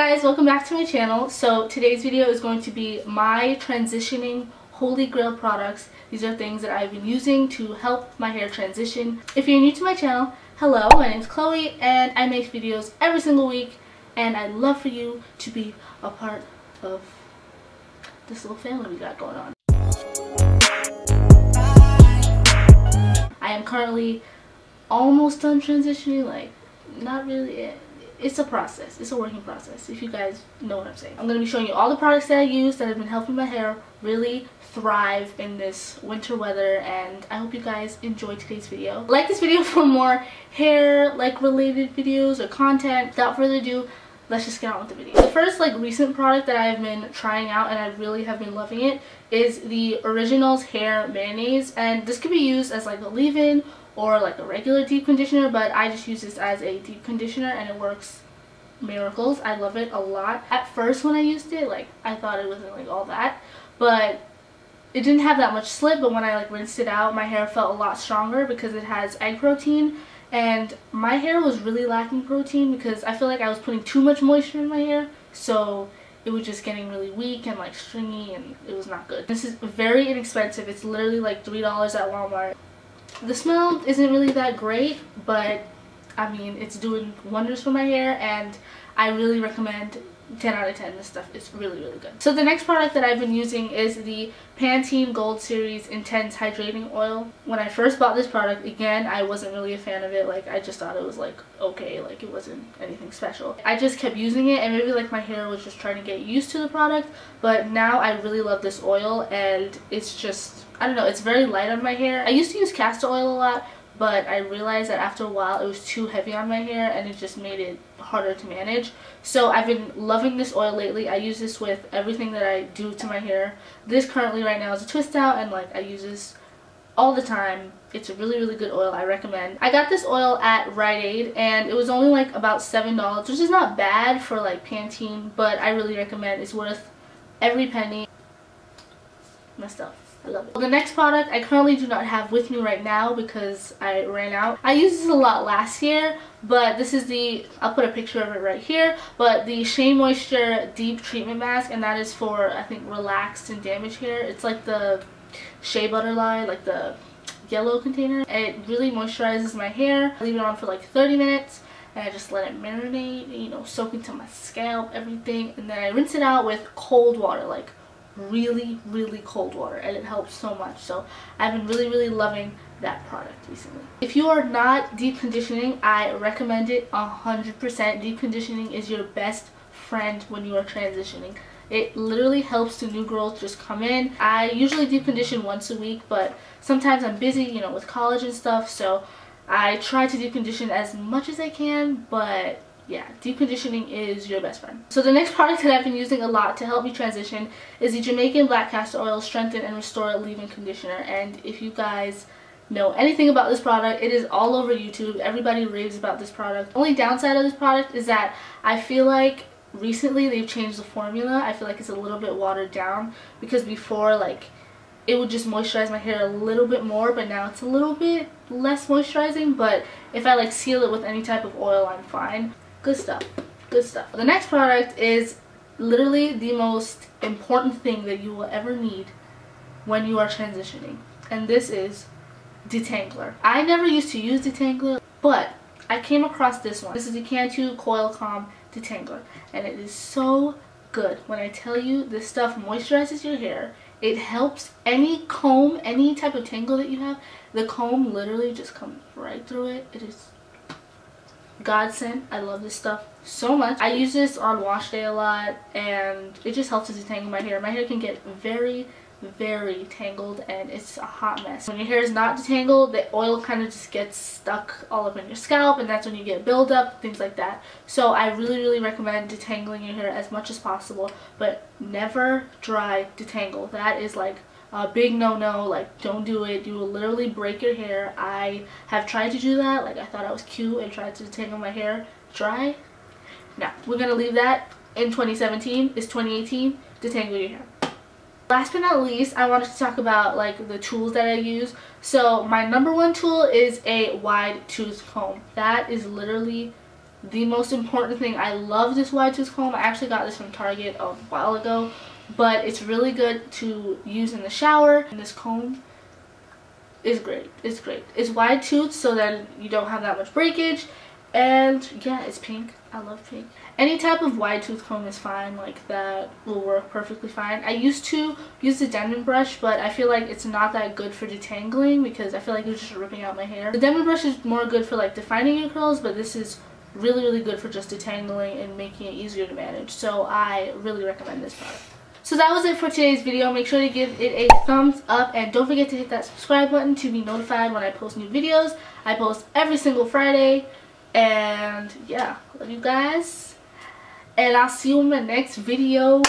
guys, welcome back to my channel. So today's video is going to be my transitioning Holy Grail products. These are things that I've been using to help my hair transition. If you're new to my channel, hello, my name is Chloe and I make videos every single week, and I'd love for you to be a part of this little family we got going on. I am currently almost done transitioning, like not really. It's a process. It's a working process, if you guys know what I'm saying. I'm going to be showing you all the products that I use that have been helping my hair really thrive in this winter weather, and I hope you guys enjoy today's video. Like this video for more hair related videos or content. Without further ado, let's just get on with the video. The first recent product that I've been trying out and I really have been loving it is the Originals Hair Mayonnaise, and this could be used as a leave-in or a regular deep conditioner, but I just use this as a deep conditioner and it works miracles. I love it a lot. At first when I used it, I thought it wasn't all that, but it didn't have that much slip. But when I rinsed it out, my hair felt a lot stronger because it has egg protein, and my hair was really lacking protein because I feel like I was putting too much moisture in my hair, so it was just getting really weak and stringy, and it was not good. This is very inexpensive. It's literally $3 at Walmart. The smell isn't really that great, but I mean, it's doing wonders for my hair, and I really recommend 10 out of 10. This stuff is really, really good. So the next product that I've been using is the Pantene Gold Series Intense Hydrating Oil. When I first bought this product, again, I wasn't really a fan of it. I just thought it was okay, it wasn't anything special. I just kept using it, and maybe my hair was just trying to get used to the product, but now I really love this oil, and it's just, I don't know, it's very light on my hair. I used to use castor oil a lot, but I realized that after a while it was too heavy on my hair and it just made it harder to manage. So I've been loving this oil lately. I use this with everything that I do to my hair. This currently right now is a twist out, and I use this all the time. It's a really, really good oil. I recommend. I got this oil at Rite Aid and it was only about $7, which is not bad for Pantene, but I really recommend. It's worth every penny. My stuff. I love it. Well, the next product I currently do not have with me right now because I ran out. I used this a lot last year, but this is the, I'll put a picture of it right here, but the Shea Moisture Deep Treatment Mask, and that is for, I think, relaxed and damaged hair. It's the Shea Butter line, the yellow container. It really moisturizes my hair. I leave it on for 30 minutes and I just let it marinate, soak into my scalp, everything, and then I rinse it out with cold water, really, really cold water, and it helps so much. So I've been really, really loving that product recently. If you are not deep conditioning, I recommend it 100%. Deep conditioning is your best friend when you are transitioning. It literally helps the new growth just come in. I usually deep condition once a week, but sometimes I'm busy, with college and stuff, so I try to deep condition as much as I can, but yeah, deep conditioning is your best friend. So the next product that I've been using a lot to help me transition is the Jamaican Black Castor Oil Strengthen and Restore Leave-In Conditioner. And if you guys know anything about this product, it is all over YouTube. Everybody raves about this product. The only downside of this product is that I feel like recently they've changed the formula. I feel like it's a little bit watered down, because before it would just moisturize my hair a little bit more, but now it's a little bit less moisturizing. But if I seal it with any type of oil, I'm fine. Good stuff. Good stuff. The next product is literally the most important thing that you will ever need when you are transitioning, and this is detangler. I never used to use detangler, but I came across this one. This is the Cantu Coil Calm Detangler, and it is so good. When I tell you, this stuff moisturizes your hair, it helps any comb, any type of tangle that you have. The comb literally just comes right through it. It is godsend. I love this stuff so much. I use this on wash day a lot, and it just helps to detangle my hair. My hair can get very, very tangled, and it's a hot mess. When your hair is not detangled, the oil kind of just gets stuck all up in your scalp, and that's when you get buildup, things like that. So I really, really recommend detangling your hair as much as possible, but never dry detangle. That is a big no-no. Don't do it. You will literally break your hair. I have tried to do that. I thought I was cute and tried to detangle my hair dry. Now we're gonna leave that in 2017. It's 2018. Detangle your hair. Last but not least, I wanted to talk about the tools that I use. So my number one tool is a wide tooth comb. That is literally the most important thing, I love this wide tooth comb. I actually got this from Target a while ago, but it's really good to use in the shower. And this comb is great. It's great. It's wide tooth so that you don't have that much breakage. And yeah, it's pink. I love pink. Any type of wide tooth comb is fine, like that will work perfectly fine. I used to use the Denman brush, but I feel like it's not that good for detangling because I feel like it's just ripping out my hair. The Denman brush is more good for like defining your curls, but this is really good for just detangling and making it easier to manage. So I really recommend this product. So that was it for today's video. Make sure to give it a thumbs up and don't forget to hit that subscribe button to be notified when I post new videos. I post every single Friday. And yeah, love you guys, and I'll see you in my next video.